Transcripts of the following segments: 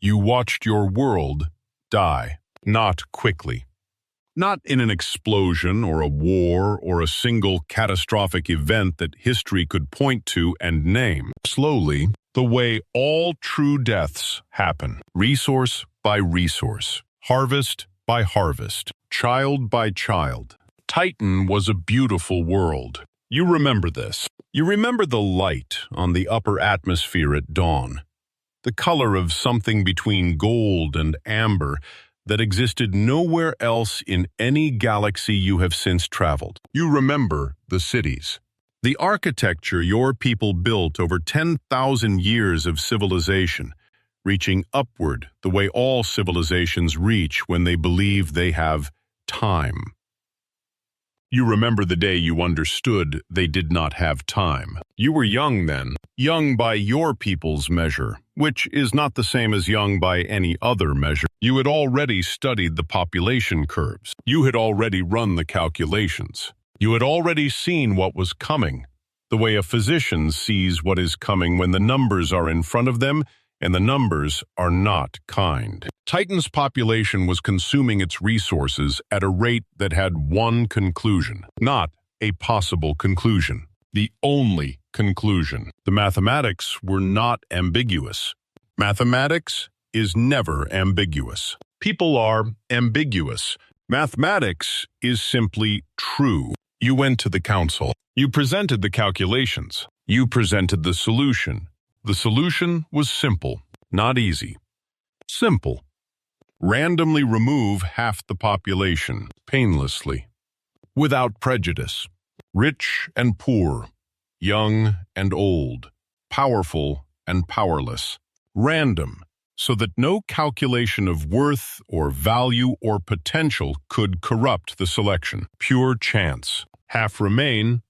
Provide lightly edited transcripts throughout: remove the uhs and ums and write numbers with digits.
You watched your world die, not quickly. Not in an explosion or a war or a single catastrophic event that history could point to and name. Slowly, the way all true deaths happen, resource by resource, harvest by harvest, child by child. Titan was a beautiful world. You remember this. You remember the light on the upper atmosphere at dawn, the color of something between gold and amber that existed nowhere else in any galaxy you have since traveled. You remember the cities, the architecture your people built over 10,000 years of civilization, reaching upward the way all civilizations reach when they believe they have time. You remember the day you understood they did not have time. You were young then, young by your people's measure, which is not the same as young by any other measure. You had already studied the population curves. You had already run the calculations. You had already seen what was coming, the way a physician sees what is coming when the numbers are in front of them and the numbers are not kind. Titan's population was consuming its resources at a rate that had one conclusion, not a possible conclusion, the only conclusion. The mathematics were not ambiguous. Mathematics is never ambiguous. People are ambiguous. Mathematics is simply true. You went to the council. You presented the calculations. You presented the solution. The solution was simple, not easy. Simple. Randomly remove half the population, painlessly, without prejudice. Rich and poor, young and old, powerful and powerless. Random, so that no calculation of worth or value or potential could corrupt the selection. Pure chance. Half remain,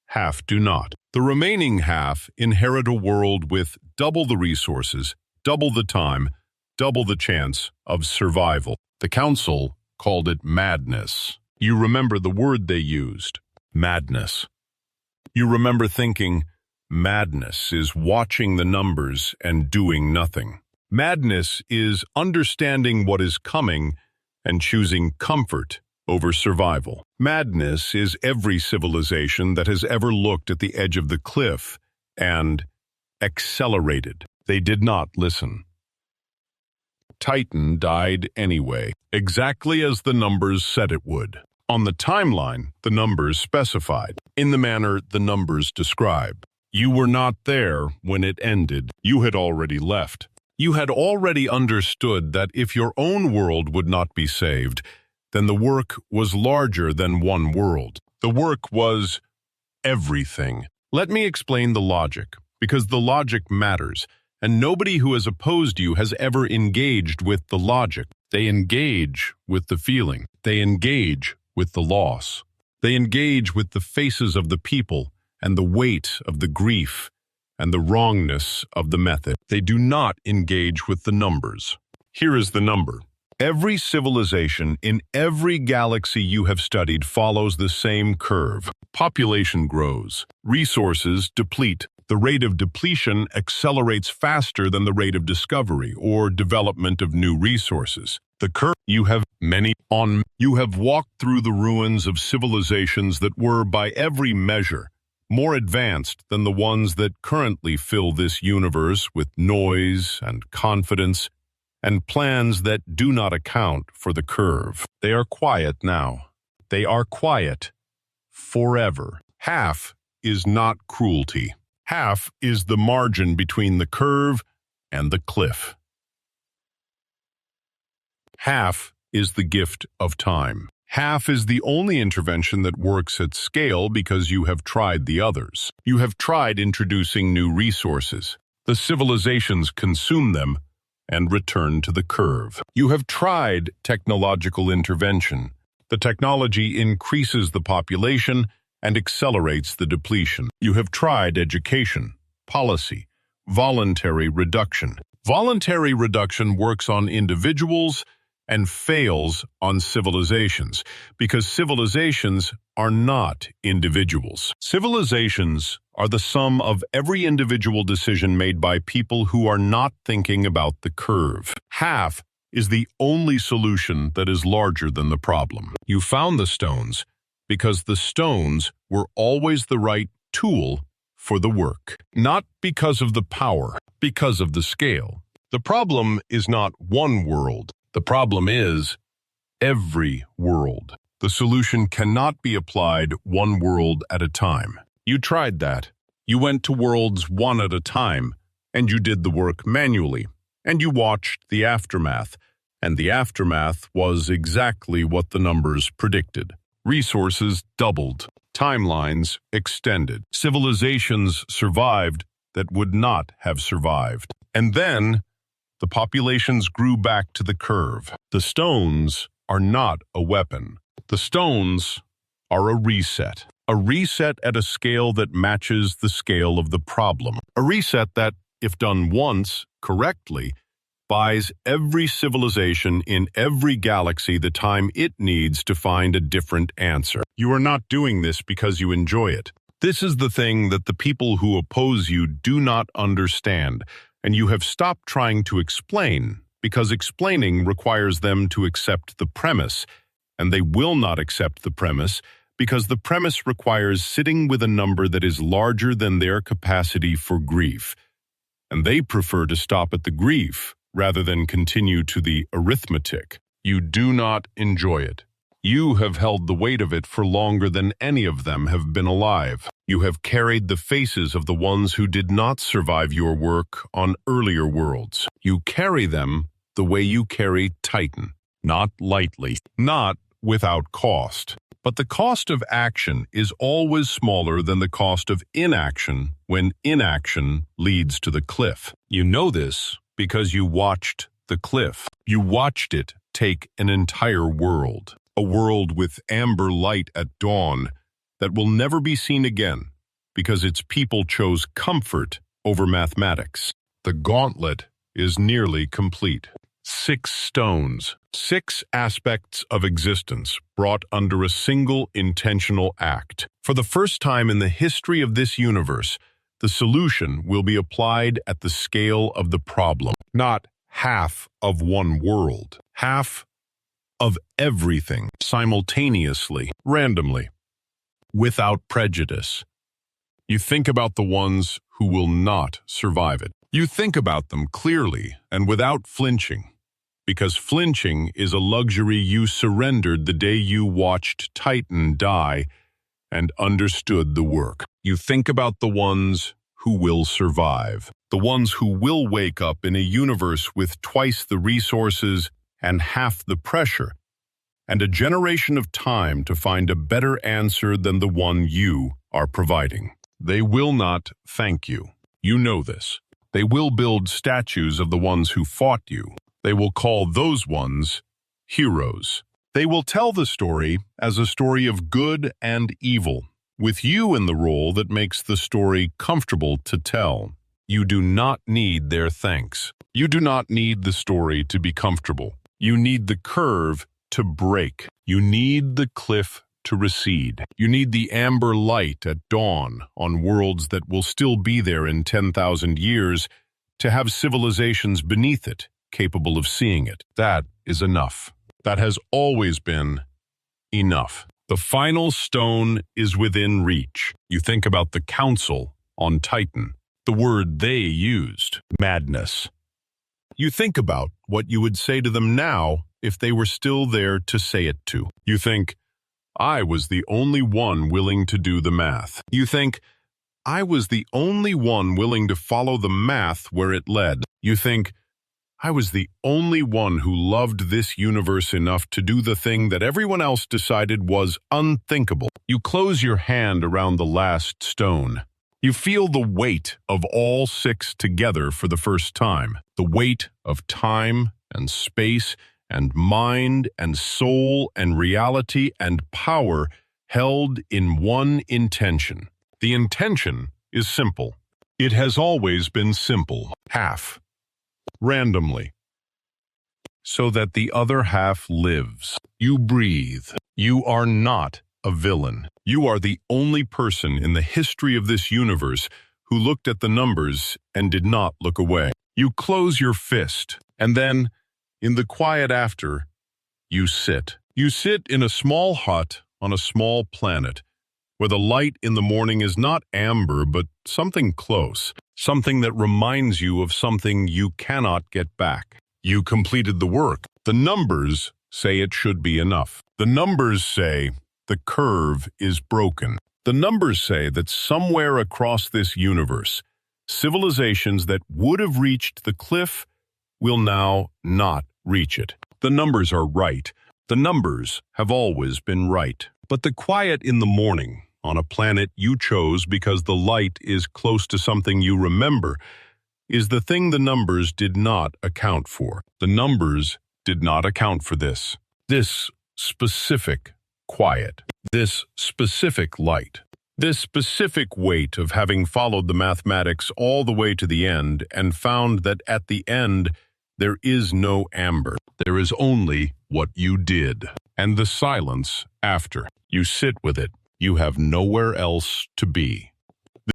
half do not. The remaining half inherit a world with double the resources, double the time, double the chance of survival. The council called it madness. You remember the word they used, madness. You remember thinking, madness is watching the numbers and doing nothing. Madness is understanding what is coming and choosing comfort over survival. Madness is every civilization that has ever looked at the edge of the cliff and accelerated. They did not listen. Titan died anyway, exactly as the numbers said it would. On the timeline, the numbers specified, in the manner the numbers describe. You were not there when it ended. You had already left. You had already understood that if your own world would not be saved, then the work was larger than one world. The work was everything. Let me explain the logic, because the logic matters, and nobody who has opposed you has ever engaged with the logic. They engage with the feeling. They engage with the loss. They engage with the faces of the people and the weight of the grief and the wrongness of the method. They do not engage with the numbers. Here is the number. Every civilization in every galaxy you have studied follows the same curve. Population grows. Resources deplete. The rate of depletion accelerates faster than the rate of discovery or development of new resources. The curve you have You have walked through the ruins of civilizations that were, by every measure, more advanced than the ones that currently fill this universe with noise and confidence and plans that do not account for the curve. They are quiet now. They are quiet forever. Half is not cruelty. Half is the margin between the curve and the cliff. Half is the gift of time. Half is the only intervention that works at scale because you have tried the others. You have tried introducing new resources. The civilizations consume them and return to the curve. You have tried technological intervention. The technology increases the population and accelerates the depletion. You have tried education, policy, voluntary reduction. Voluntary reduction works on individuals and fails on civilizations, because civilizations are not individuals. Civilizations are the sum of every individual decision made by people who are not thinking about the curve. Half is the only solution that is larger than the problem. You found the stones because the stones were always the right tool for the work, not because of the power, because of the scale. The problem is not one world. The problem is every world. The solution cannot be applied one world at a time. You tried that. You went to worlds one at a time, and you did the work manually, and you watched the aftermath, and the aftermath was exactly what the numbers predicted. Resources doubled. Timelines extended. Civilizations survived that would not have survived. And then the populations grew back to the curve. The stones are not a weapon. The stones are a reset. A reset at a scale that matches the scale of the problem. A reset that, if done once, correctly, buys every civilization in every galaxy the time it needs to find a different answer. You are not doing this because you enjoy it. This is the thing that the people who oppose you do not understand, and you have stopped trying to explain, because explaining requires them to accept the premise, and they will not accept the premise because the premise requires sitting with a number that is larger than their capacity for grief, and they prefer to stop at the grief rather than continue to the arithmetic. You do not enjoy it. You have held the weight of it for longer than any of them have been alive. You have carried the faces of the ones who did not survive your work on earlier worlds. You carry them the way you carry Titan, not lightly, not without cost. But the cost of action is always smaller than the cost of inaction when inaction leads to the cliff. You know this because you watched the cliff. You watched it take an entire world. A world with amber light at dawn that will never be seen again because its people chose comfort over mathematics. The gauntlet is nearly complete. 6 stones, 6 aspects of existence brought under a single intentional act. For the first time in the history of this universe, the solution will be applied at the scale of the problem, not half of one world, half of everything, simultaneously, randomly, without prejudice. You think about the ones who will not survive it. You think about them clearly and without flinching, because flinching is a luxury you surrendered the day you watched Titan die and understood the work. You think about the ones who will survive, the ones who will wake up in a universe with twice the resources and half the pressure, and a generation of time to find a better answer than the one you are providing. They will not thank you. You know this. They will build statues of the ones who fought you. They will call those ones heroes. They will tell the story as a story of good and evil, with you in the role that makes the story comfortable to tell. You do not need their thanks. You do not need the story to be comfortable. You need the curve to break. You need the cliff to recede. You need the amber light at dawn on worlds that will still be there in 10,000 years to have civilizations beneath it capable of seeing it. That is enough. That has always been enough. The final stone is within reach. You think about the council on Titan. The word they used, madness. You think about what you would say to them now if they were still there to say it to. You think, I was the only one willing to do the math. You think, I was the only one willing to follow the math where it led. You think, I was the only one who loved this universe enough to do the thing that everyone else decided was unthinkable. You close your hand around the last stone. You feel the weight of all 6 together for the first time. The weight of time and space and mind and soul and reality and power held in one intention. The intention is simple. It has always been simple. Half. Randomly. so that the other half lives. You breathe. You are not a villain. You are the only person in the history of this universe who looked at the numbers and did not look away. You close your fist, and then, in the quiet after, you sit. You sit in a small hut on a small planet, where the light in the morning is not amber but something close, something that reminds you of something you cannot get back. You completed the work. The numbers say it should be enough. The numbers say the curve is broken. The numbers say that somewhere across this universe, civilizations that would have reached the cliff will now not reach it. The numbers are right. The numbers have always been right. But the quiet in the morning, on a planet you chose because the light is close to something you remember, is the thing the numbers did not account for. The numbers did not account for this. This specific quiet. This specific light. This specific weight of having followed the mathematics all the way to the end and found that at the end there is no amber. There is only what you did. And the silence after. You sit with it. You have nowhere else to be.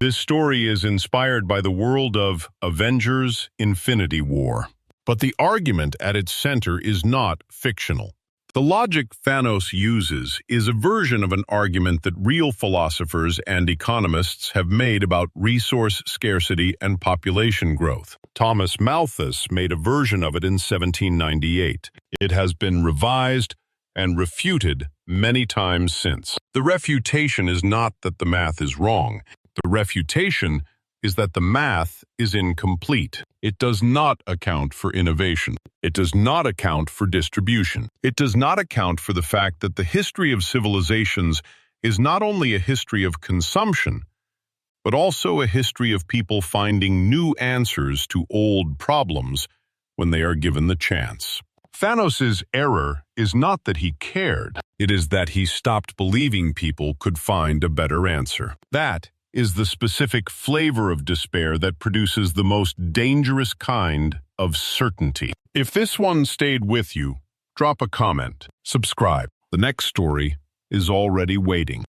This story is inspired by the world of Avengers: Infinity War. But the argument at its center is not fictional. The logic Thanos uses is a version of an argument that real philosophers and economists have made about resource scarcity and population growth. Thomas Malthus made a version of it in 1798. It has been revised and refuted many times since. The refutation is not that the math is wrong. The refutation is that the math is incomplete. It does not account for innovation. It does not account for distribution. It does not account for the fact that the history of civilizations is not only a history of consumption, but also a history of people finding new answers to old problems when they are given the chance. Thanos' error is not that he cared. It is that he stopped believing people could find a better answer. That is the specific flavor of despair that produces the most dangerous kind of certainty. If this one stayed with you, drop a comment, subscribe. The next story is already waiting.